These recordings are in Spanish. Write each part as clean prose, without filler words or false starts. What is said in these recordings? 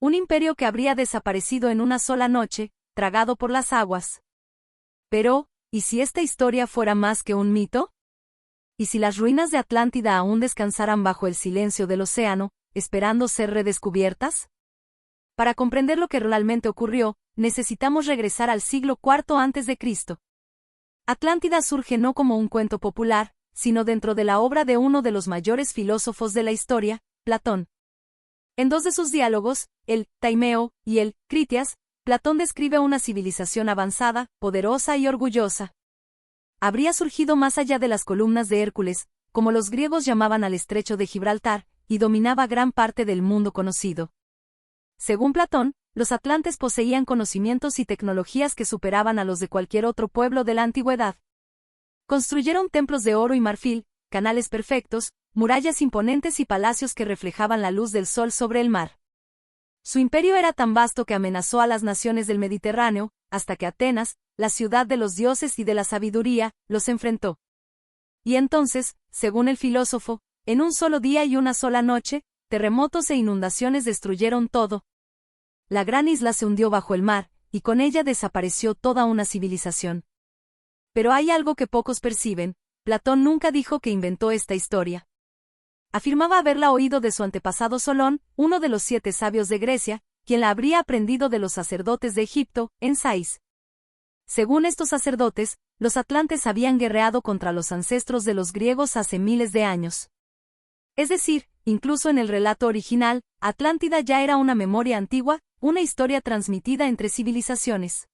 Un imperio que habría desaparecido en una sola noche, tragado por las aguas. Pero, ¿y si esta historia fuera más que un mito? ¿Y si las ruinas de Atlántida aún descansaran bajo el silencio del océano, esperando ser redescubiertas? Para comprender lo que realmente ocurrió, necesitamos regresar al siglo IV a.C. Atlántida surge no como un cuento popular, sino dentro de la obra de uno de los mayores filósofos de la historia, Platón. En dos de sus diálogos, el Taimeo y el Critias, Platón describe una civilización avanzada, poderosa y orgullosa. Habría surgido más allá de las columnas de Hércules, como los griegos llamaban al estrecho de Gibraltar, y dominaba gran parte del mundo conocido. Según Platón, los atlantes poseían conocimientos y tecnologías que superaban a los de cualquier otro pueblo de la antigüedad. Construyeron templos de oro y marfil, canales perfectos, murallas imponentes y palacios que reflejaban la luz del sol sobre el mar. Su imperio era tan vasto que amenazó a las naciones del Mediterráneo, hasta que Atenas, la ciudad de los dioses y de la sabiduría, los enfrentó. Y entonces, según el filósofo, en un solo día y una sola noche, terremotos e inundaciones destruyeron todo. La gran isla se hundió bajo el mar, y con ella desapareció toda una civilización. Pero hay algo que pocos perciben: Platón nunca dijo que inventó esta historia. Afirmaba haberla oído de su antepasado Solón, uno de los 7 sabios de Grecia, quien la habría aprendido de los sacerdotes de Egipto, en Sais. Según estos sacerdotes, los atlantes habían guerreado contra los ancestros de los griegos hace miles de años. Es decir, incluso en el relato original, Atlántida ya era una memoria antigua, una historia transmitida entre civilizaciones.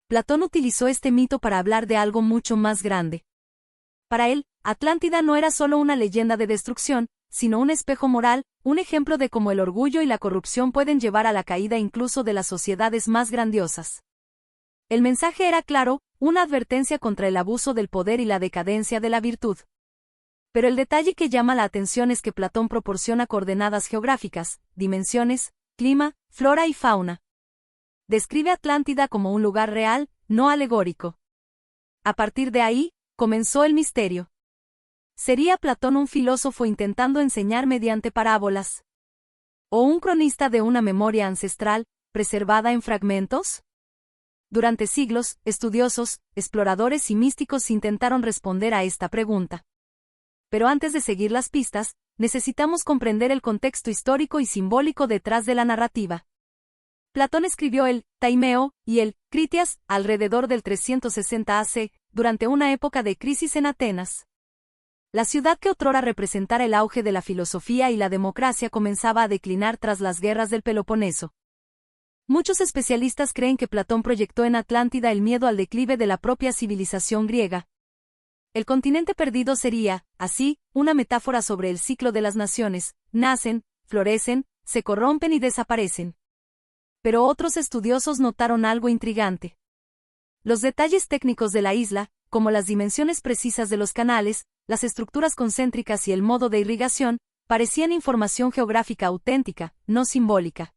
Platón utilizó este mito para hablar de algo mucho más grande. Para él, Atlántida no era solo una leyenda de destrucción, sino un espejo moral, un ejemplo de cómo el orgullo y la corrupción pueden llevar a la caída incluso de las sociedades más grandiosas. El mensaje era claro, una advertencia contra el abuso del poder y la decadencia de la virtud. Pero el detalle que llama la atención es que Platón proporciona coordenadas geográficas, dimensiones, clima, flora y fauna. Describe Atlántida como un lugar real, no alegórico. A partir de ahí, comenzó el misterio. ¿Sería Platón un filósofo intentando enseñar mediante parábolas? ¿O un cronista de una memoria ancestral, preservada en fragmentos? Durante siglos, estudiosos, exploradores y místicos intentaron responder a esta pregunta. Pero antes de seguir las pistas, necesitamos comprender el contexto histórico y simbólico detrás de la narrativa. Platón escribió el Taimeo y el Critias alrededor del 360 AC, durante una época de crisis en Atenas. La ciudad que otrora representara el auge de la filosofía y la democracia comenzaba a declinar tras las guerras del Peloponeso. Muchos especialistas creen que Platón proyectó en Atlántida el miedo al declive de la propia civilización griega. El continente perdido sería, así, una metáfora sobre el ciclo de las naciones: nacen, florecen, se corrompen y desaparecen. Pero otros estudiosos notaron algo intrigante. Los detalles técnicos de la isla, como las dimensiones precisas de los canales, las estructuras concéntricas y el modo de irrigación, parecían información geográfica auténtica, no simbólica.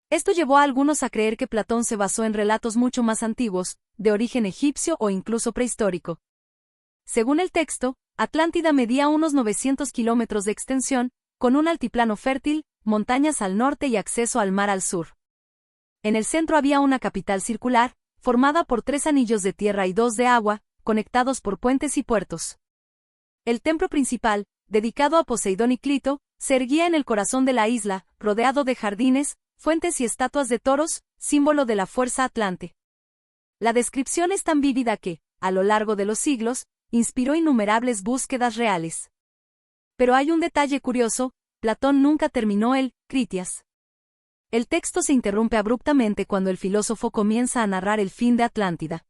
Esto llevó a algunos a creer que Platón se basó en relatos mucho más antiguos, de origen egipcio o incluso prehistórico. Según el texto, Atlántida medía unos 900 kilómetros de extensión, con un altiplano fértil, montañas al norte y acceso al mar al sur. En el centro había una capital circular, formada por 3 anillos de tierra y 2 de agua, conectados por puentes y puertos. El templo principal, dedicado a Poseidón y Clito, se erguía en el corazón de la isla, rodeado de jardines, fuentes y estatuas de toros, símbolo de la fuerza atlante. La descripción es tan vívida que, a lo largo de los siglos, inspiró innumerables búsquedas reales. Pero hay un detalle curioso: Platón nunca terminó el Critias. El texto se interrumpe abruptamente cuando el filósofo comienza a narrar el fin de Atlántida.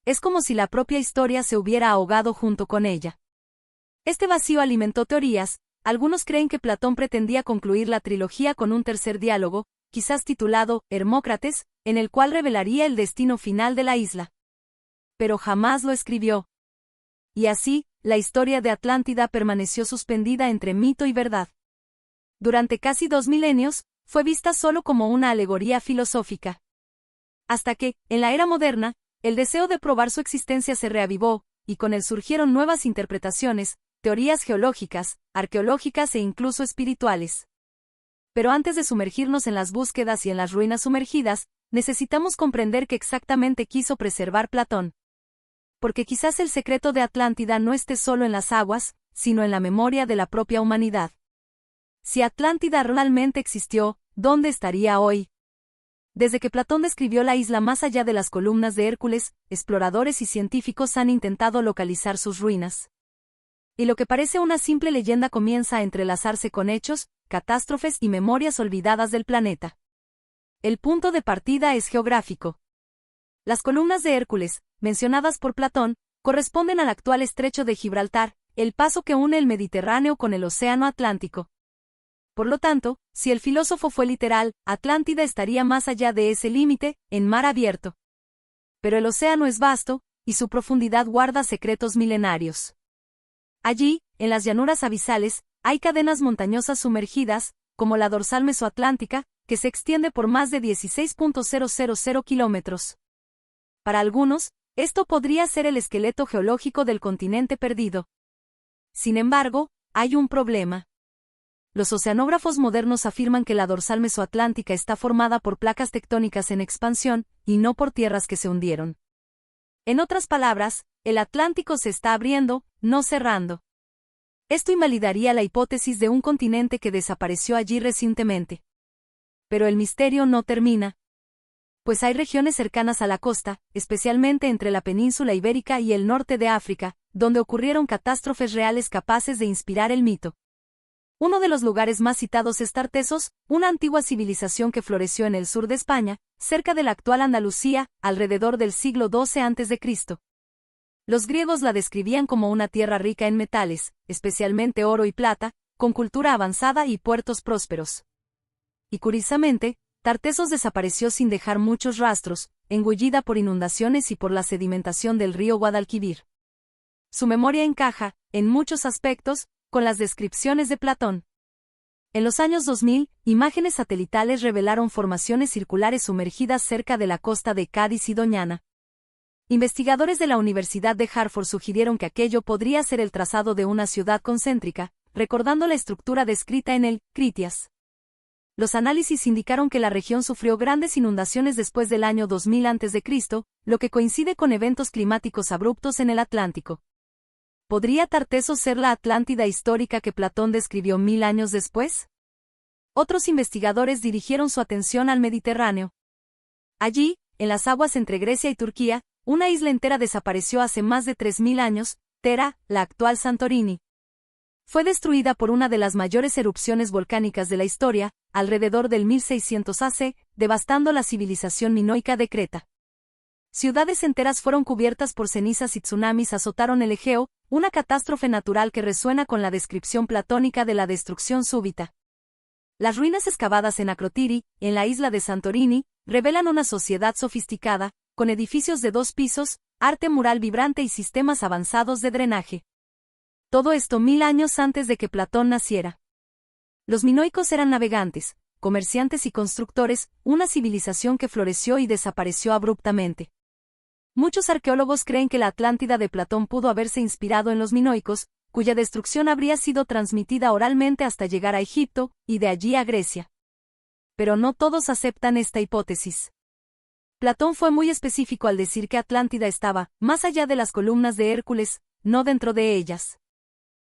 Es como si la propia historia se hubiera ahogado junto con ella. Este vacío alimentó teorías. Algunos creen que Platón pretendía concluir la trilogía con un tercer diálogo, quizás titulado Hermócrates, en el cual revelaría el destino final de la isla. Pero jamás lo escribió. Y así, la historia de Atlántida permaneció suspendida entre mito y verdad. Durante casi 2 milenios, fue vista solo como una alegoría filosófica. Hasta que, en la era moderna, el deseo de probar su existencia se reavivó, y con él surgieron nuevas interpretaciones, teorías geológicas, arqueológicas e incluso espirituales. Pero antes de sumergirnos en las búsquedas y en las ruinas sumergidas, necesitamos comprender qué exactamente quiso preservar Platón. Porque quizás el secreto de Atlántida no esté solo en las aguas, sino en la memoria de la propia humanidad. Si Atlántida realmente existió, ¿dónde estaría hoy? Desde que Platón describió la isla más allá de las columnas de Hércules, exploradores y científicos han intentado localizar sus ruinas. Y lo que parece una simple leyenda comienza a entrelazarse con hechos, catástrofes y memorias olvidadas del planeta. El punto de partida es geográfico. Las columnas de Hércules, mencionadas por Platón, corresponden al actual estrecho de Gibraltar, el paso que une el Mediterráneo con el Océano Atlántico. Por lo tanto, si el filósofo fue literal, Atlántida estaría más allá de ese límite, en mar abierto. Pero el océano es vasto, y su profundidad guarda secretos milenarios. Allí, en las llanuras abisales, hay cadenas montañosas sumergidas, como la dorsal mesoatlántica, que se extiende por más de 16.000 kilómetros. Para algunos, esto podría ser el esqueleto geológico del continente perdido. Sin embargo, hay un problema. Los oceanógrafos modernos afirman que la dorsal mesoatlántica está formada por placas tectónicas en expansión, y no por tierras que se hundieron. En otras palabras, el Atlántico se está abriendo, no cerrando. Esto invalidaría la hipótesis de un continente que desapareció allí recientemente. Pero el misterio no termina. Pues hay regiones cercanas a la costa, especialmente entre la península ibérica y el norte de África, donde ocurrieron catástrofes reales capaces de inspirar el mito. Uno de los lugares más citados es Tartesos, una antigua civilización que floreció en el sur de España, cerca de la actual Andalucía, alrededor del siglo XII a.C. Los griegos la describían como una tierra rica en metales, especialmente oro y plata, con cultura avanzada y puertos prósperos. Y curiosamente, Tartesos desapareció sin dejar muchos rastros, engullida por inundaciones y por la sedimentación del río Guadalquivir. Su memoria encaja, en muchos aspectos, con las descripciones de Platón. En los años 2000, imágenes satelitales revelaron formaciones circulares sumergidas cerca de la costa de Cádiz y Doñana. Investigadores de la Universidad de Hartford sugirieron que aquello podría ser el trazado de una ciudad concéntrica, recordando la estructura descrita en el Critias. Los análisis indicaron que la región sufrió grandes inundaciones después del año 2000 a.C., lo que coincide con eventos climáticos abruptos en el Atlántico. ¿Podría Tartesos ser la Atlántida histórica que Platón describió 1000 años después? Otros investigadores dirigieron su atención al Mediterráneo. Allí, en las aguas entre Grecia y Turquía, una isla entera desapareció hace más de 3000 años, Thera, la actual Santorini. Fue destruida por una de las mayores erupciones volcánicas de la historia, alrededor del 1600 AC, devastando la civilización minoica de Creta. Ciudades enteras fueron cubiertas por cenizas y tsunamis azotaron el Egeo, una catástrofe natural que resuena con la descripción platónica de la destrucción súbita. Las ruinas excavadas en Akrotiri, en la isla de Santorini, revelan una sociedad sofisticada, con edificios de 2 pisos, arte mural vibrante y sistemas avanzados de drenaje. Todo esto 1000 años antes de que Platón naciera. Los minoicos eran navegantes, comerciantes y constructores, una civilización que floreció y desapareció abruptamente. Muchos arqueólogos creen que la Atlántida de Platón pudo haberse inspirado en los minoicos, cuya destrucción habría sido transmitida oralmente hasta llegar a Egipto, y de allí a Grecia. Pero no todos aceptan esta hipótesis. Platón fue muy específico al decir que Atlántida estaba, más allá de las columnas de Hércules, no dentro de ellas.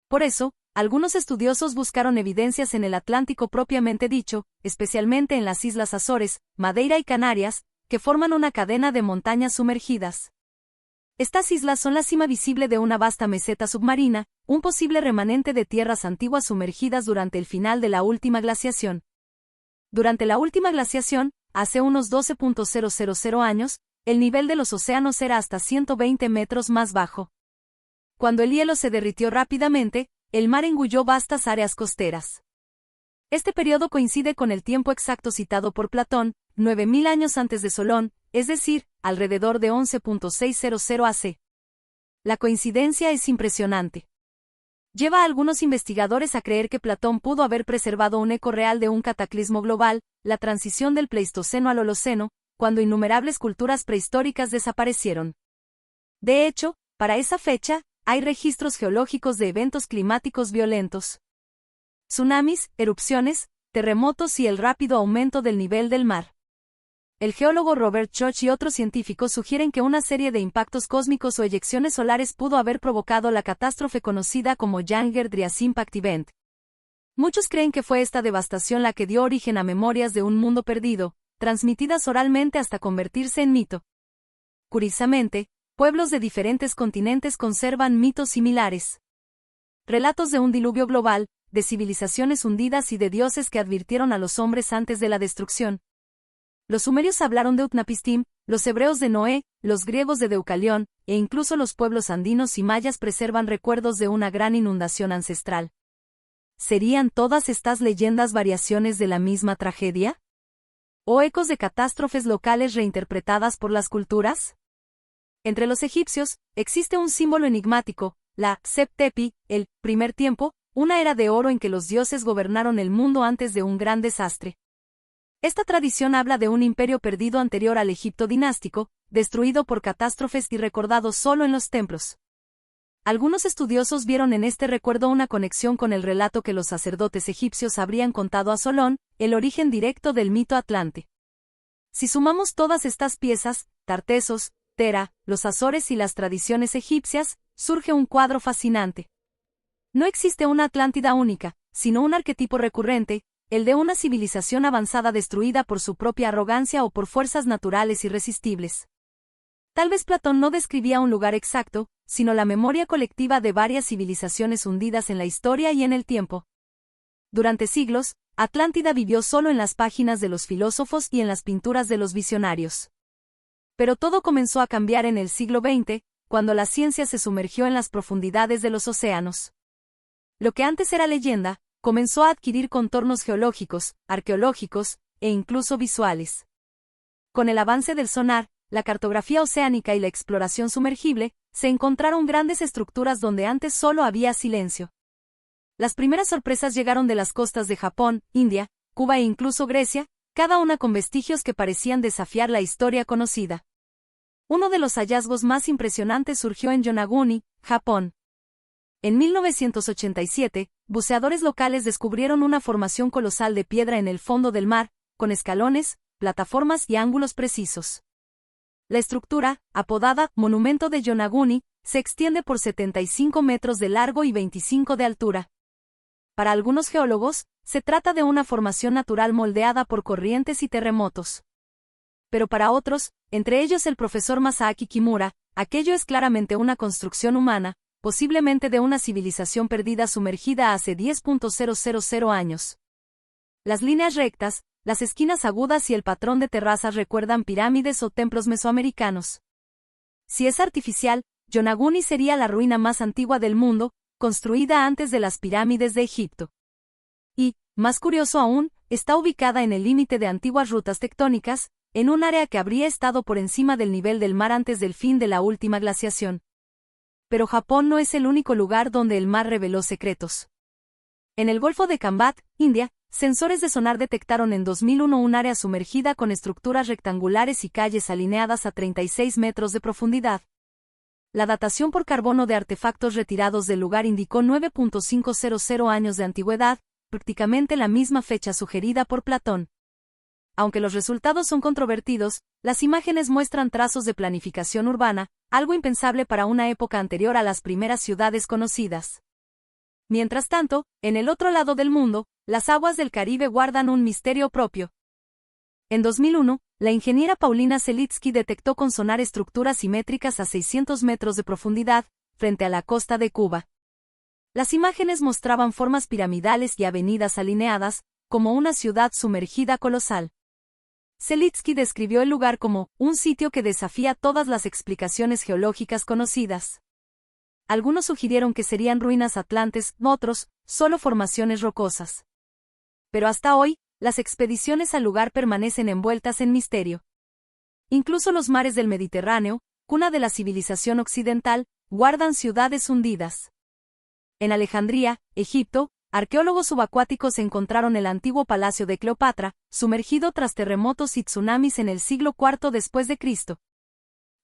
Por eso, algunos estudiosos buscaron evidencias en el Atlántico propiamente dicho, especialmente en las Islas Azores, Madeira y Canarias, que forman una cadena de montañas sumergidas. Estas islas son la cima visible de una vasta meseta submarina, un posible remanente de tierras antiguas sumergidas durante el final de la última glaciación. Durante la última glaciación, hace unos 12.000 años, el nivel de los océanos era hasta 120 metros más bajo. Cuando el hielo se derritió rápidamente, el mar engulló vastas áreas costeras. Este periodo coincide con el tiempo exacto citado por Platón, 9000 años antes de Solón, es decir, alrededor de 11.600 AC. La coincidencia es impresionante. Lleva a algunos investigadores a creer que Platón pudo haber preservado un eco real de un cataclismo global, la transición del Pleistoceno al Holoceno, cuando innumerables culturas prehistóricas desaparecieron. De hecho, para esa fecha, hay registros geológicos de eventos climáticos violentos. Tsunamis, erupciones, terremotos y el rápido aumento del nivel del mar. El geólogo Robert Koch y otros científicos sugieren que una serie de impactos cósmicos o eyecciones solares pudo haber provocado la catástrofe conocida como Younger Dryas Impact Event. Muchos creen que fue esta devastación la que dio origen a memorias de un mundo perdido, transmitidas oralmente hasta convertirse en mito. Curiosamente, pueblos de diferentes continentes conservan mitos similares. Relatos de un diluvio global, de civilizaciones hundidas y de dioses que advirtieron a los hombres antes de la destrucción. Los sumerios hablaron de Utnapishtim, los hebreos de Noé, los griegos de Deucalión, e incluso los pueblos andinos y mayas preservan recuerdos de una gran inundación ancestral. ¿Serían todas estas leyendas variaciones de la misma tragedia? ¿O ecos de catástrofes locales reinterpretadas por las culturas? Entre los egipcios, existe un símbolo enigmático, la Sep-Tepi, el primer tiempo, una era de oro en que los dioses gobernaron el mundo antes de un gran desastre. Esta tradición habla de un imperio perdido anterior al Egipto dinástico, destruido por catástrofes y recordado solo en los templos. Algunos estudiosos vieron en este recuerdo una conexión con el relato que los sacerdotes egipcios habrían contado a Solón, el origen directo del mito Atlante. Si sumamos todas estas piezas, Tartesos, Tera, los Azores y las tradiciones egipcias, surge un cuadro fascinante. No existe una Atlántida única, sino un arquetipo recurrente, el de una civilización avanzada destruida por su propia arrogancia o por fuerzas naturales irresistibles. Tal vez Platón no describía un lugar exacto, sino la memoria colectiva de varias civilizaciones hundidas en la historia y en el tiempo. Durante siglos, Atlántida vivió solo en las páginas de los filósofos y en las pinturas de los visionarios. Pero todo comenzó a cambiar en el siglo XX, cuando la ciencia se sumergió en las profundidades de los océanos. Lo que antes era leyenda, comenzó a adquirir contornos geológicos, arqueológicos, e incluso visuales. Con el avance del sonar, la cartografía oceánica y la exploración sumergible, se encontraron grandes estructuras donde antes solo había silencio. Las primeras sorpresas llegaron de las costas de Japón, India, Cuba e incluso Grecia, cada una con vestigios que parecían desafiar la historia conocida. Uno de los hallazgos más impresionantes surgió en Yonaguni, Japón. En 1987, buceadores locales descubrieron una formación colosal de piedra en el fondo del mar, con escalones, plataformas y ángulos precisos. La estructura, apodada Monumento de Yonaguni, se extiende por 75 metros de largo y 25 de altura. Para algunos geólogos, se trata de una formación natural moldeada por corrientes y terremotos. Pero para otros, entre ellos el profesor Masaaki Kimura, aquello es claramente una construcción humana, posiblemente de una civilización perdida sumergida hace 10.000 años. Las líneas rectas, las esquinas agudas y el patrón de terrazas recuerdan pirámides o templos mesoamericanos. Si es artificial, Yonaguni sería la ruina más antigua del mundo, construida antes de las pirámides de Egipto. Y, más curioso aún, está ubicada en el límite de antiguas rutas tectónicas, en un área que habría estado por encima del nivel del mar antes del fin de la última glaciación. Pero Japón no es el único lugar donde el mar reveló secretos. En el Golfo de Cambat, India, sensores de sonar detectaron en 2001 un área sumergida con estructuras rectangulares y calles alineadas a 36 metros de profundidad. La datación por carbono de artefactos retirados del lugar indicó 9.500 años de antigüedad, prácticamente la misma fecha sugerida por Platón. Aunque los resultados son controvertidos, las imágenes muestran trazos de planificación urbana, algo impensable para una época anterior a las primeras ciudades conocidas. Mientras tanto, en el otro lado del mundo, las aguas del Caribe guardan un misterio propio. En 2001, la ingeniera Paulina Selitsky detectó con sonar estructuras simétricas a 600 metros de profundidad, frente a la costa de Cuba. Las imágenes mostraban formas piramidales y avenidas alineadas, como una ciudad sumergida colosal. Selitsky describió el lugar como un sitio que desafía todas las explicaciones geológicas conocidas. Algunos sugirieron que serían ruinas atlantes, otros, solo formaciones rocosas. Pero hasta hoy, las expediciones al lugar permanecen envueltas en misterio. Incluso los mares del Mediterráneo, cuna de la civilización occidental, guardan ciudades hundidas. En Alejandría, Egipto, arqueólogos subacuáticos encontraron el antiguo palacio de Cleopatra, sumergido tras terremotos y tsunamis en el siglo IV después de Cristo.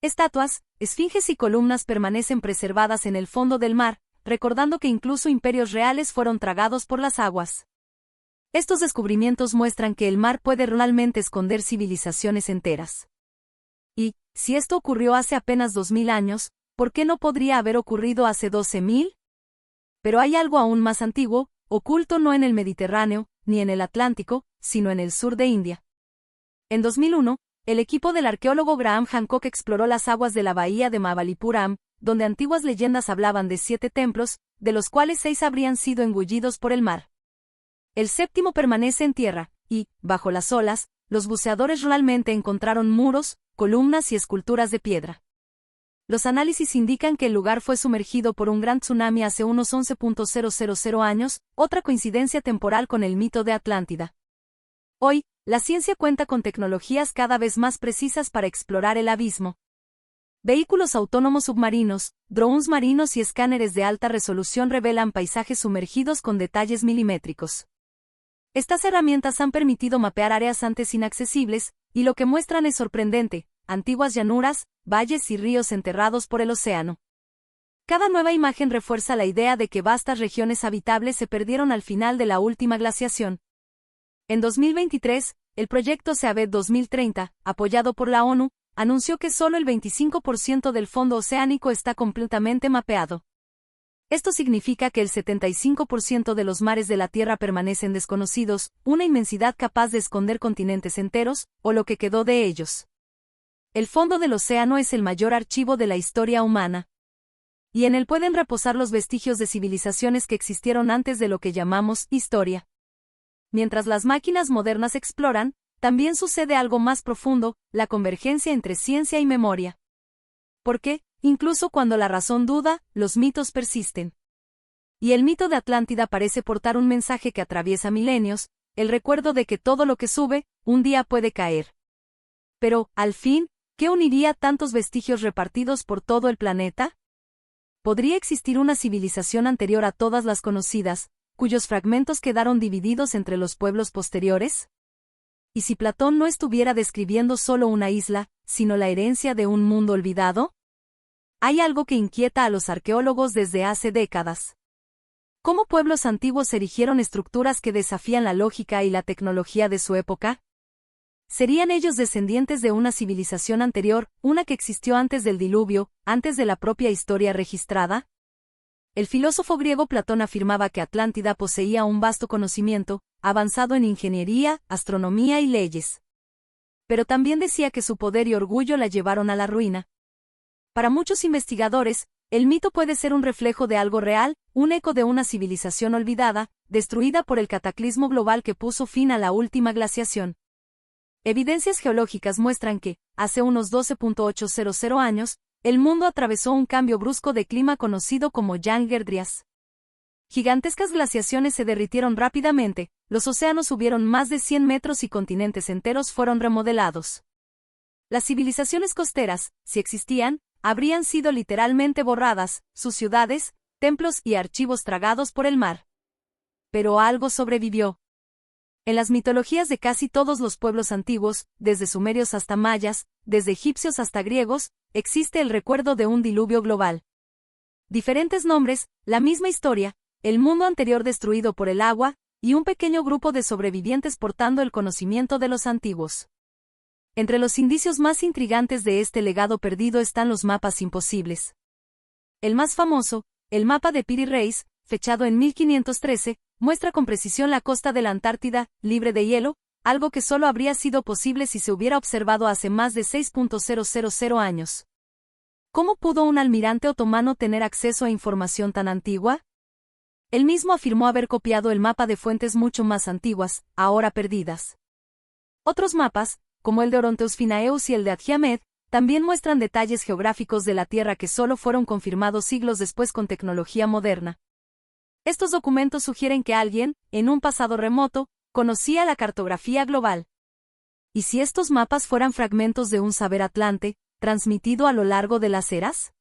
Estatuas, esfinges y columnas permanecen preservadas en el fondo del mar, recordando que incluso imperios reales fueron tragados por las aguas. Estos descubrimientos muestran que el mar puede realmente esconder civilizaciones enteras. Y, si esto ocurrió hace apenas 2000 años, ¿por qué no podría haber ocurrido hace 12.000? Pero hay algo aún más antiguo, oculto no en el Mediterráneo, ni en el Atlántico, sino en el sur de India. En 2001, el equipo del arqueólogo Graham Hancock exploró las aguas de la bahía de Mabalipuram, donde antiguas leyendas hablaban de 7 templos, de los cuales 6 habrían sido engullidos por el mar. El séptimo permanece en tierra, y, bajo las olas, los buceadores realmente encontraron muros, columnas y esculturas de piedra. Los análisis indican que el lugar fue sumergido por un gran tsunami hace unos 11.000 años, otra coincidencia temporal con el mito de Atlántida. Hoy, la ciencia cuenta con tecnologías cada vez más precisas para explorar el abismo. Vehículos autónomos submarinos, drones marinos y escáneres de alta resolución revelan paisajes sumergidos con detalles milimétricos. Estas herramientas han permitido mapear áreas antes inaccesibles, y lo que muestran es sorprendente: antiguas llanuras, valles y ríos enterrados por el océano. Cada nueva imagen refuerza la idea de que vastas regiones habitables se perdieron al final de la última glaciación. En 2023, el proyecto Seabed 2030, apoyado por la ONU, anunció que solo el 25% del fondo oceánico está completamente mapeado. Esto significa que el 75% de los mares de la Tierra permanecen desconocidos, una inmensidad capaz de esconder continentes enteros, o lo que quedó de ellos. El fondo del océano es el mayor archivo de la historia humana. Y en él pueden reposar los vestigios de civilizaciones que existieron antes de lo que llamamos historia. Mientras las máquinas modernas exploran, también sucede algo más profundo: la convergencia entre ciencia y memoria. ¿Por qué? Incluso cuando la razón duda, los mitos persisten. Y el mito de Atlántida parece portar un mensaje que atraviesa milenios: el recuerdo de que todo lo que sube, un día puede caer. Pero, al fin, ¿qué uniría tantos vestigios repartidos por todo el planeta? ¿Podría existir una civilización anterior a todas las conocidas, cuyos fragmentos quedaron divididos entre los pueblos posteriores? ¿Y si Platón no estuviera describiendo solo una isla, sino la herencia de un mundo olvidado? Hay algo que inquieta a los arqueólogos desde hace décadas. ¿Cómo pueblos antiguos erigieron estructuras que desafían la lógica y la tecnología de su época? ¿Serían ellos descendientes de una civilización anterior, una que existió antes del diluvio, antes de la propia historia registrada? El filósofo griego Platón afirmaba que Atlántida poseía un vasto conocimiento, avanzado en ingeniería, astronomía y leyes. Pero también decía que su poder y orgullo la llevaron a la ruina. Para muchos investigadores, el mito puede ser un reflejo de algo real, un eco de una civilización olvidada, destruida por el cataclismo global que puso fin a la última glaciación. Evidencias geológicas muestran que, hace unos 12.800 años, el mundo atravesó un cambio brusco de clima conocido como Younger Dryas. Gigantescas glaciaciones se derritieron rápidamente, los océanos subieron más de 100 metros y continentes enteros fueron remodelados. Las civilizaciones costeras, si existían, habrían sido literalmente borradas, sus ciudades, templos y archivos tragados por el mar. Pero algo sobrevivió. En las mitologías de casi todos los pueblos antiguos, desde sumerios hasta mayas, desde egipcios hasta griegos, existe el recuerdo de un diluvio global. Diferentes nombres, la misma historia: el mundo anterior destruido por el agua, y un pequeño grupo de sobrevivientes portando el conocimiento de los antiguos. Entre los indicios más intrigantes de este legado perdido están los mapas imposibles. El más famoso, el mapa de Piri Reis, fechado en 1513, muestra con precisión la costa de la Antártida, libre de hielo, algo que solo habría sido posible si se hubiera observado hace más de 6.000 años. ¿Cómo pudo un almirante otomano tener acceso a información tan antigua? Él mismo afirmó haber copiado el mapa de fuentes mucho más antiguas, ahora perdidas. Otros mapas, como el de Oronteus Finaeus y el de Adgiamed, también muestran detalles geográficos de la Tierra que solo fueron confirmados siglos después con tecnología moderna. Estos documentos sugieren que alguien, en un pasado remoto, conocía la cartografía global. ¿Y si estos mapas fueran fragmentos de un saber atlante, transmitido a lo largo de las eras?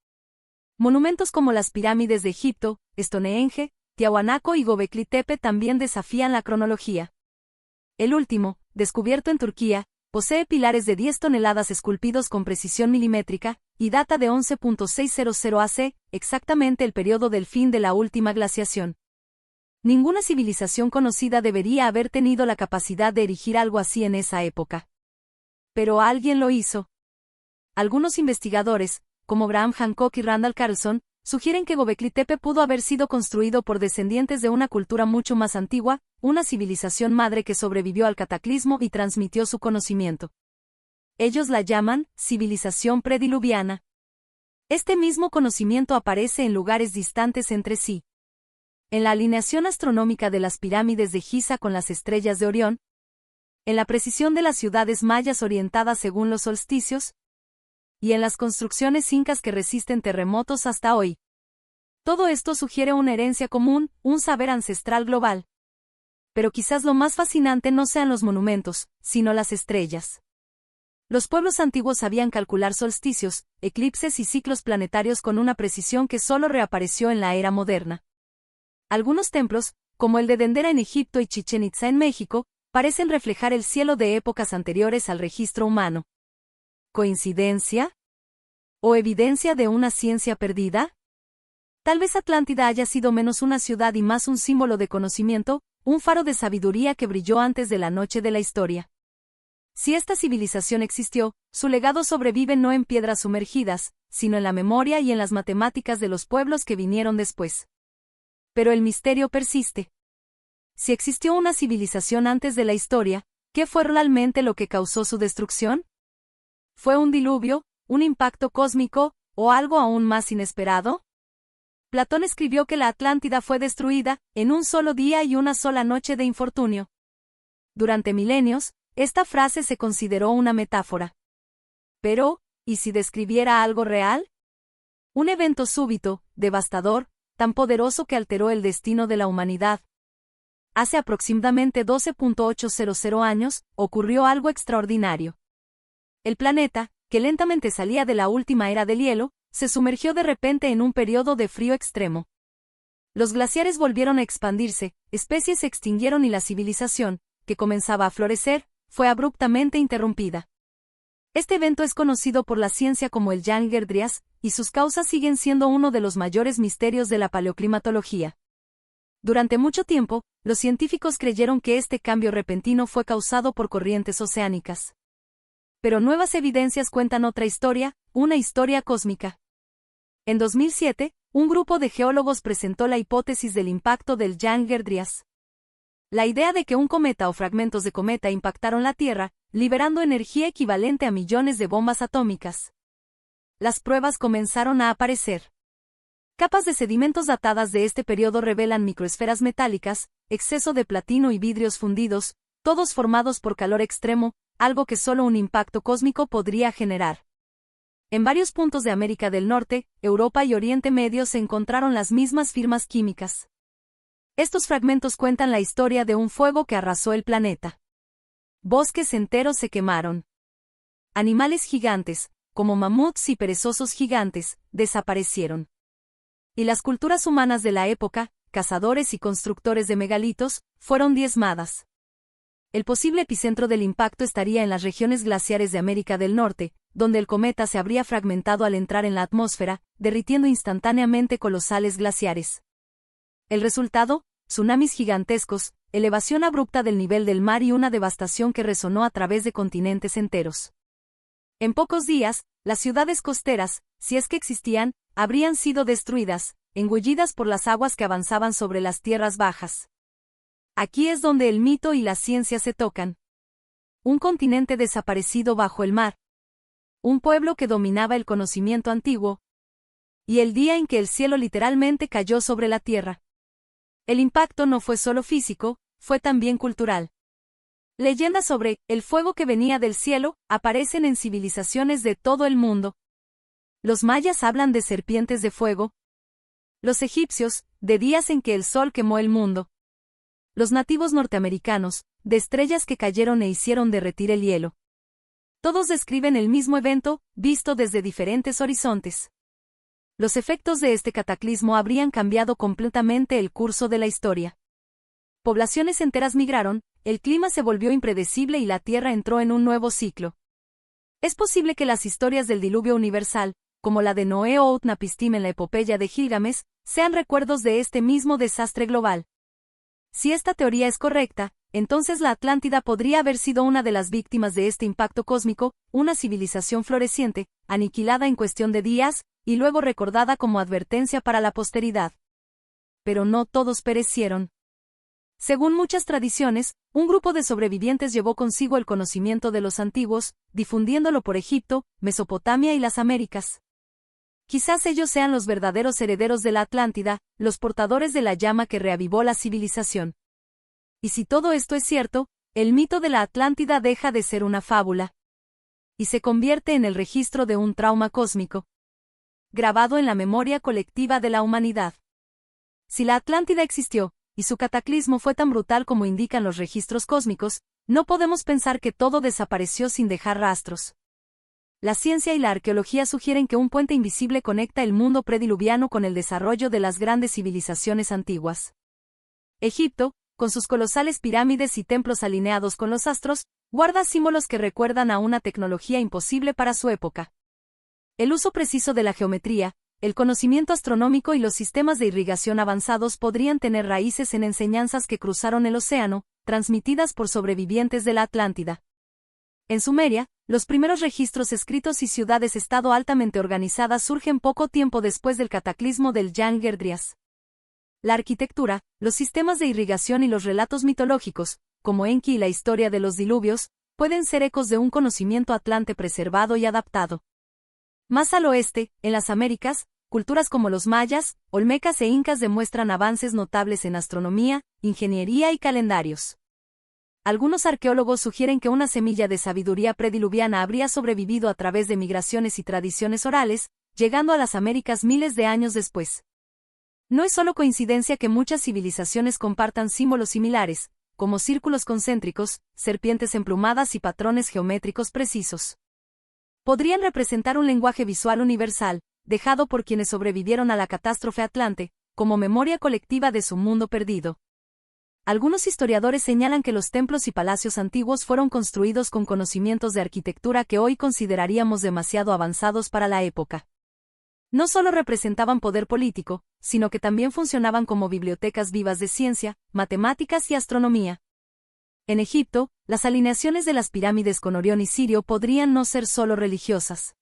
Monumentos como las pirámides de Egipto, Stonehenge, Tiahuanaco y Göbekli Tepe también desafían la cronología. El último, descubierto en Turquía, posee pilares de 10 toneladas esculpidos con precisión milimétrica, y data de 11.600 AC, exactamente el periodo del fin de la última glaciación. Ninguna civilización conocida debería haber tenido la capacidad de erigir algo así en esa época. Pero alguien lo hizo. Algunos investigadores, como Graham Hancock y Randall Carlson, sugieren que Göbekli Tepe pudo haber sido construido por descendientes de una cultura mucho más antigua, una civilización madre que sobrevivió al cataclismo y transmitió su conocimiento. Ellos la llaman civilización prediluviana. Este mismo conocimiento aparece en lugares distantes entre sí. En la alineación astronómica de las pirámides de Giza con las estrellas de Orión, en la precisión de las ciudades mayas orientadas según los solsticios, y en las construcciones incas que resisten terremotos hasta hoy. Todo esto sugiere una herencia común, un saber ancestral global. Pero quizás lo más fascinante no sean los monumentos, sino las estrellas. Los pueblos antiguos sabían calcular solsticios, eclipses y ciclos planetarios con una precisión que solo reapareció en la era moderna. Algunos templos, como el de Dendera en Egipto y Chichén Itzá en México, parecen reflejar el cielo de épocas anteriores al registro humano. ¿Coincidencia? ¿O evidencia de una ciencia perdida? Tal vez Atlántida haya sido menos una ciudad y más un símbolo de conocimiento, un faro de sabiduría que brilló antes de la noche de la historia. Si esta civilización existió, su legado sobrevive no en piedras sumergidas, sino en la memoria y en las matemáticas de los pueblos que vinieron después. Pero el misterio persiste. Si existió una civilización antes de la historia, ¿qué fue realmente lo que causó su destrucción? ¿Fue un diluvio, un impacto cósmico, o algo aún más inesperado? Platón escribió que la Atlántida fue destruida en un solo día y una sola noche de infortunio. Durante milenios, esta frase se consideró una metáfora. Pero, ¿y si describiera algo real? Un evento súbito, devastador, tan poderoso que alteró el destino de la humanidad. Hace aproximadamente 12.800 años, ocurrió algo extraordinario. El planeta, que lentamente salía de la última era del hielo, se sumergió de repente en un periodo de frío extremo. Los glaciares volvieron a expandirse, especies se extinguieron y la civilización, que comenzaba a florecer, fue abruptamente interrumpida. Este evento es conocido por la ciencia como el Younger Dryas, y sus causas siguen siendo uno de los mayores misterios de la paleoclimatología. Durante mucho tiempo, los científicos creyeron que este cambio repentino fue causado por corrientes oceánicas. Pero nuevas evidencias cuentan otra historia, una historia cósmica. En 2007, un grupo de geólogos presentó la hipótesis del impacto del Younger Dryas. La idea de que un cometa o fragmentos de cometa impactaron la Tierra, liberando energía equivalente a millones de bombas atómicas. Las pruebas comenzaron a aparecer. Capas de sedimentos datadas de este periodo revelan microesferas metálicas, exceso de platino y vidrios fundidos, todos formados por calor extremo, algo que solo un impacto cósmico podría generar. En varios puntos de América del Norte, Europa y Oriente Medio se encontraron las mismas firmas químicas. Estos fragmentos cuentan la historia de un fuego que arrasó el planeta. Bosques enteros se quemaron. Animales gigantes, como mamuts y perezosos gigantes, desaparecieron. Y las culturas humanas de la época, cazadores y constructores de megalitos, fueron diezmadas. El posible epicentro del impacto estaría en las regiones glaciares de América del Norte, donde el cometa se habría fragmentado al entrar en la atmósfera, derritiendo instantáneamente colosales glaciares. El resultado, tsunamis gigantescos, elevación abrupta del nivel del mar y una devastación que resonó a través de continentes enteros. En pocos días, las ciudades costeras, si es que existían, habrían sido destruidas, engullidas por las aguas que avanzaban sobre las tierras bajas. Aquí es donde el mito y la ciencia se tocan. Un continente desaparecido bajo el mar. Un pueblo que dominaba el conocimiento antiguo. Y el día en que el cielo literalmente cayó sobre la tierra. El impacto no fue solo físico, fue también cultural. Leyendas sobre el fuego que venía del cielo aparecen en civilizaciones de todo el mundo. Los mayas hablan de serpientes de fuego. Los egipcios, de días en que el sol quemó el mundo. Los nativos norteamericanos, de estrellas que cayeron e hicieron derretir el hielo. Todos describen el mismo evento, visto desde diferentes horizontes. Los efectos de este cataclismo habrían cambiado completamente el curso de la historia. Poblaciones enteras migraron, el clima se volvió impredecible y la Tierra entró en un nuevo ciclo. Es posible que las historias del diluvio universal, como la de Noé o Utnapishtim en la epopeya de Gilgamesh, sean recuerdos de este mismo desastre global. Si esta teoría es correcta, entonces la Atlántida podría haber sido una de las víctimas de este impacto cósmico, una civilización floreciente, aniquilada en cuestión de días, y luego recordada como advertencia para la posteridad. Pero no todos perecieron. Según muchas tradiciones, un grupo de sobrevivientes llevó consigo el conocimiento de los antiguos, difundiéndolo por Egipto, Mesopotamia y las Américas. Quizás ellos sean los verdaderos herederos de la Atlántida, los portadores de la llama que reavivó la civilización. Y si todo esto es cierto, el mito de la Atlántida deja de ser una fábula. Y se convierte en el registro de un trauma cósmico, grabado en la memoria colectiva de la humanidad. Si la Atlántida existió, y su cataclismo fue tan brutal como indican los registros cósmicos, no podemos pensar que todo desapareció sin dejar rastros. La ciencia y la arqueología sugieren que un puente invisible conecta el mundo prediluviano con el desarrollo de las grandes civilizaciones antiguas. Egipto, con sus colosales pirámides y templos alineados con los astros, guarda símbolos que recuerdan a una tecnología imposible para su época. El uso preciso de la geometría, el conocimiento astronómico y los sistemas de irrigación avanzados podrían tener raíces en enseñanzas que cruzaron el océano, transmitidas por sobrevivientes de la Atlántida. En Sumeria, los primeros registros escritos y ciudades-estado altamente organizadas surgen poco tiempo después del cataclismo del Yang-Gerdrias. La arquitectura, los sistemas de irrigación y los relatos mitológicos, como Enki y la historia de los diluvios, pueden ser ecos de un conocimiento atlante preservado y adaptado. Más al oeste, en las Américas, culturas como los mayas, olmecas e incas demuestran avances notables en astronomía, ingeniería y calendarios. Algunos arqueólogos sugieren que una semilla de sabiduría prediluviana habría sobrevivido a través de migraciones y tradiciones orales, llegando a las Américas miles de años después. No es solo coincidencia que muchas civilizaciones compartan símbolos similares, como círculos concéntricos, serpientes emplumadas y patrones geométricos precisos. Podrían representar un lenguaje visual universal, dejado por quienes sobrevivieron a la catástrofe Atlante, como memoria colectiva de su mundo perdido. Algunos historiadores señalan que los templos y palacios antiguos fueron construidos con conocimientos de arquitectura que hoy consideraríamos demasiado avanzados para la época. No solo representaban poder político, sino que también funcionaban como bibliotecas vivas de ciencia, matemáticas y astronomía. En Egipto, las alineaciones de las pirámides con Orión y Sirio podrían no ser solo religiosas.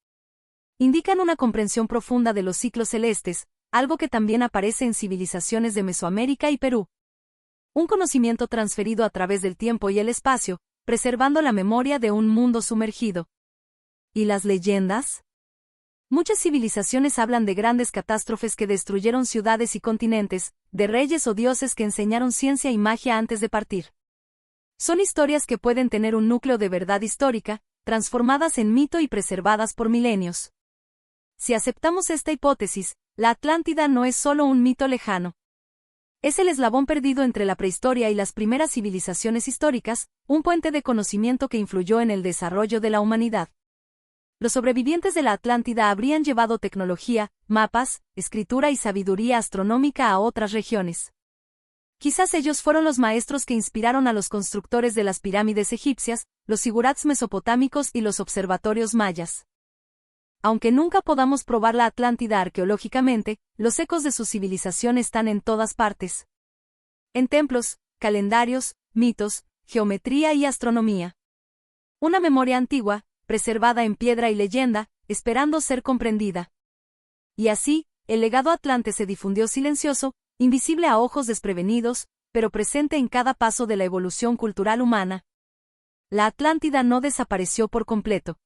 Indican una comprensión profunda de los ciclos celestes, algo que también aparece en civilizaciones de Mesoamérica y Perú. Un conocimiento transferido a través del tiempo y el espacio, preservando la memoria de un mundo sumergido. ¿Y las leyendas? Muchas civilizaciones hablan de grandes catástrofes que destruyeron ciudades y continentes, de reyes o dioses que enseñaron ciencia y magia antes de partir. Son historias que pueden tener un núcleo de verdad histórica, transformadas en mito y preservadas por milenios. Si aceptamos esta hipótesis, la Atlántida no es solo un mito lejano. Es el eslabón perdido entre la prehistoria y las primeras civilizaciones históricas, un puente de conocimiento que influyó en el desarrollo de la humanidad. Los sobrevivientes de la Atlántida habrían llevado tecnología, mapas, escritura y sabiduría astronómica a otras regiones. Quizás ellos fueron los maestros que inspiraron a los constructores de las pirámides egipcias, los zigurats mesopotámicos y los observatorios mayas. Aunque nunca podamos probar la Atlántida arqueológicamente, los ecos de su civilización están en todas partes. En templos, calendarios, mitos, geometría y astronomía. Una memoria antigua, preservada en piedra y leyenda, esperando ser comprendida. Y así, el legado atlante se difundió silencioso, invisible a ojos desprevenidos, pero presente en cada paso de la evolución cultural humana. La Atlántida no desapareció por completo.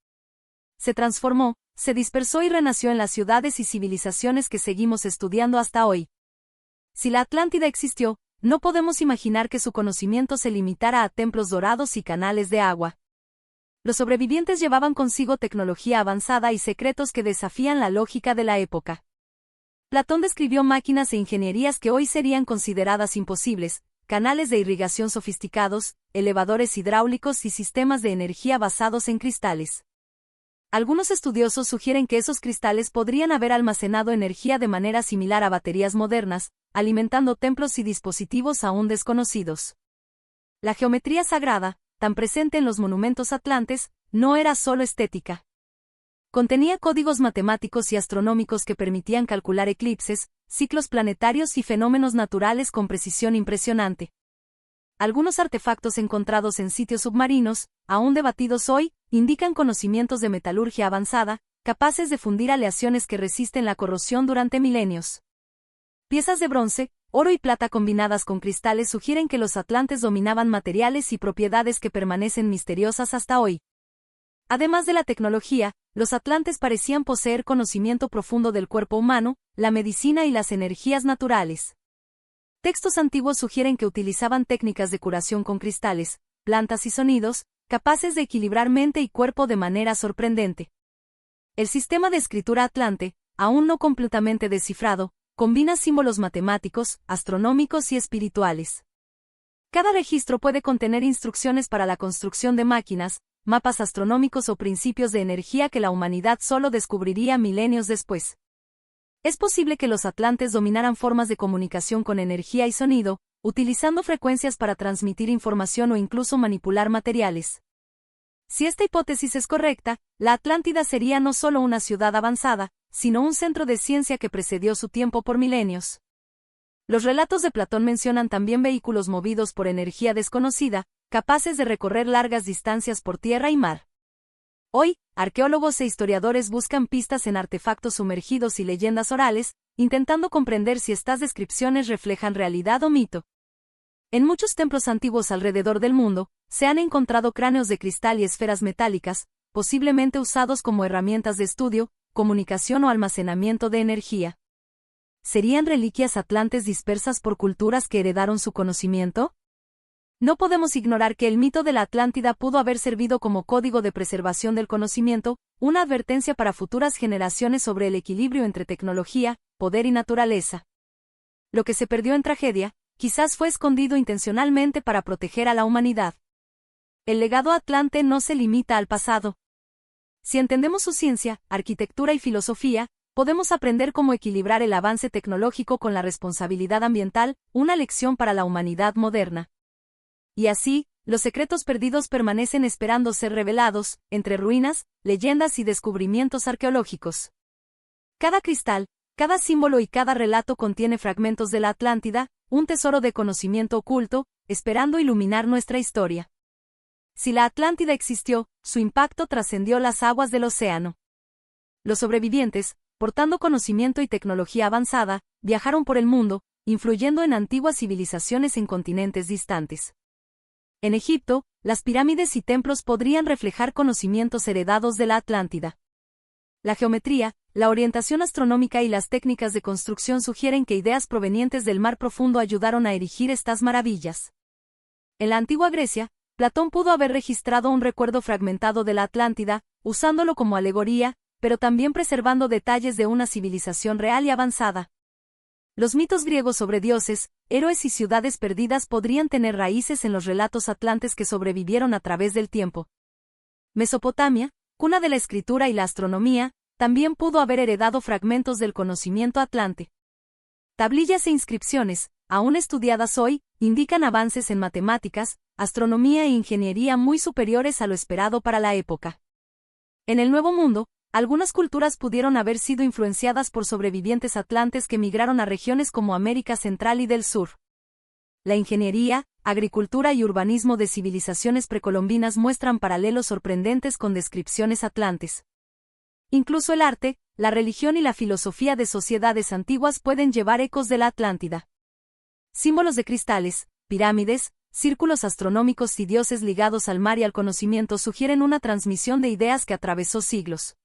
Se transformó, se dispersó y renació en las ciudades y civilizaciones que seguimos estudiando hasta hoy. Si la Atlántida existió, no podemos imaginar que su conocimiento se limitara a templos dorados y canales de agua. Los sobrevivientes llevaban consigo tecnología avanzada y secretos que desafían la lógica de la época. Platón describió máquinas e ingenierías que hoy serían consideradas imposibles, canales de irrigación sofisticados, elevadores hidráulicos y sistemas de energía basados en cristales. Algunos estudiosos sugieren que esos cristales podrían haber almacenado energía de manera similar a baterías modernas, alimentando templos y dispositivos aún desconocidos. La geometría sagrada, tan presente en los monumentos atlantes, no era solo estética. Contenía códigos matemáticos y astronómicos que permitían calcular eclipses, ciclos planetarios y fenómenos naturales con precisión impresionante. Algunos artefactos encontrados en sitios submarinos, aún debatidos hoy, indican conocimientos de metalurgia avanzada, capaces de fundir aleaciones que resisten la corrosión durante milenios. Piezas de bronce, oro y plata combinadas con cristales sugieren que los atlantes dominaban materiales y propiedades que permanecen misteriosas hasta hoy. Además de la tecnología, los atlantes parecían poseer conocimiento profundo del cuerpo humano, la medicina y las energías naturales. Textos antiguos sugieren que utilizaban técnicas de curación con cristales, plantas y sonidos, capaces de equilibrar mente y cuerpo de manera sorprendente. El sistema de escritura atlante, aún no completamente descifrado, combina símbolos matemáticos, astronómicos y espirituales. Cada registro puede contener instrucciones para la construcción de máquinas, mapas astronómicos o principios de energía que la humanidad solo descubriría milenios después. Es posible que los atlantes dominaran formas de comunicación con energía y sonido, utilizando frecuencias para transmitir información o incluso manipular materiales. Si esta hipótesis es correcta, la Atlántida sería no solo una ciudad avanzada, sino un centro de ciencia que precedió su tiempo por milenios. Los relatos de Platón mencionan también vehículos movidos por energía desconocida, capaces de recorrer largas distancias por tierra y mar. Hoy, arqueólogos e historiadores buscan pistas en artefactos sumergidos y leyendas orales, intentando comprender si estas descripciones reflejan realidad o mito. En muchos templos antiguos alrededor del mundo, se han encontrado cráneos de cristal y esferas metálicas, posiblemente usados como herramientas de estudio, comunicación o almacenamiento de energía. ¿Serían reliquias atlantes dispersas por culturas que heredaron su conocimiento? No podemos ignorar que el mito de la Atlántida pudo haber servido como código de preservación del conocimiento, una advertencia para futuras generaciones sobre el equilibrio entre tecnología, poder y naturaleza. Lo que se perdió en tragedia, quizás fue escondido intencionalmente para proteger a la humanidad. El legado atlante no se limita al pasado. Si entendemos su ciencia, arquitectura y filosofía, podemos aprender cómo equilibrar el avance tecnológico con la responsabilidad ambiental, una lección para la humanidad moderna. Y así, los secretos perdidos permanecen esperando ser revelados, entre ruinas, leyendas y descubrimientos arqueológicos. Cada cristal, cada símbolo y cada relato contiene fragmentos de la Atlántida, un tesoro de conocimiento oculto, esperando iluminar nuestra historia. Si la Atlántida existió, su impacto trascendió las aguas del océano. Los sobrevivientes, portando conocimiento y tecnología avanzada, viajaron por el mundo, influyendo en antiguas civilizaciones en continentes distantes. En Egipto, las pirámides y templos podrían reflejar conocimientos heredados de la Atlántida. La geometría, la orientación astronómica y las técnicas de construcción sugieren que ideas provenientes del mar profundo ayudaron a erigir estas maravillas. En la antigua Grecia, Platón pudo haber registrado un recuerdo fragmentado de la Atlántida, usándolo como alegoría, pero también preservando detalles de una civilización real y avanzada. Los mitos griegos sobre dioses, héroes y ciudades perdidas podrían tener raíces en los relatos atlantes que sobrevivieron a través del tiempo. Mesopotamia, cuna de la escritura y la astronomía, también pudo haber heredado fragmentos del conocimiento atlante. Tablillas e inscripciones, aún estudiadas hoy, indican avances en matemáticas, astronomía e ingeniería muy superiores a lo esperado para la época. En el Nuevo Mundo, algunas culturas pudieron haber sido influenciadas por sobrevivientes atlantes que migraron a regiones como América Central y del Sur. La ingeniería, agricultura y urbanismo de civilizaciones precolombinas muestran paralelos sorprendentes con descripciones atlantes. Incluso el arte, la religión y la filosofía de sociedades antiguas pueden llevar ecos de la Atlántida. Símbolos de cristales, pirámides, círculos astronómicos y dioses ligados al mar y al conocimiento sugieren una transmisión de ideas que atravesó siglos.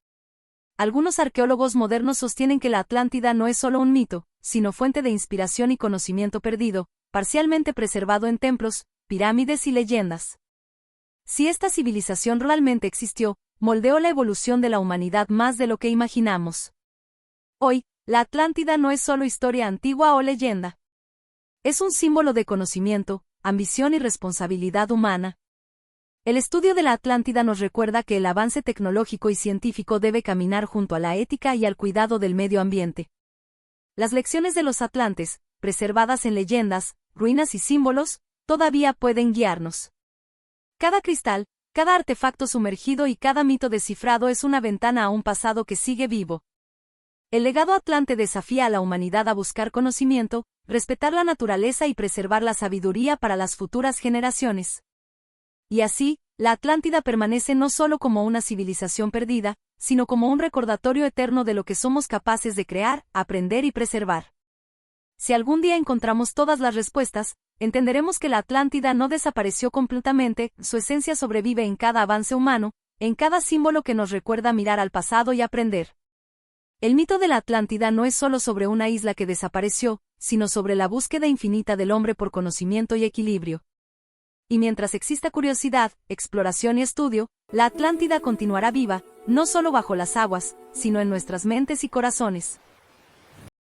Algunos arqueólogos modernos sostienen que la Atlántida no es solo un mito, sino fuente de inspiración y conocimiento perdido, parcialmente preservado en templos, pirámides y leyendas. Si esta civilización realmente existió, moldeó la evolución de la humanidad más de lo que imaginamos. Hoy, la Atlántida no es solo historia antigua o leyenda. Es un símbolo de conocimiento, ambición y responsabilidad humana. El estudio de la Atlántida nos recuerda que el avance tecnológico y científico debe caminar junto a la ética y al cuidado del medio ambiente. Las lecciones de los atlantes, preservadas en leyendas, ruinas y símbolos, todavía pueden guiarnos. Cada cristal, cada artefacto sumergido y cada mito descifrado es una ventana a un pasado que sigue vivo. El legado Atlante desafía a la humanidad a buscar conocimiento, respetar la naturaleza y preservar la sabiduría para las futuras generaciones. Y así, la Atlántida permanece no solo como una civilización perdida, sino como un recordatorio eterno de lo que somos capaces de crear, aprender y preservar. Si algún día encontramos todas las respuestas, entenderemos que la Atlántida no desapareció completamente, su esencia sobrevive en cada avance humano, en cada símbolo que nos recuerda mirar al pasado y aprender. El mito de la Atlántida no es solo sobre una isla que desapareció, sino sobre la búsqueda infinita del hombre por conocimiento y equilibrio. Y mientras exista curiosidad, exploración y estudio, la Atlántida continuará viva, no solo bajo las aguas, sino en nuestras mentes y corazones.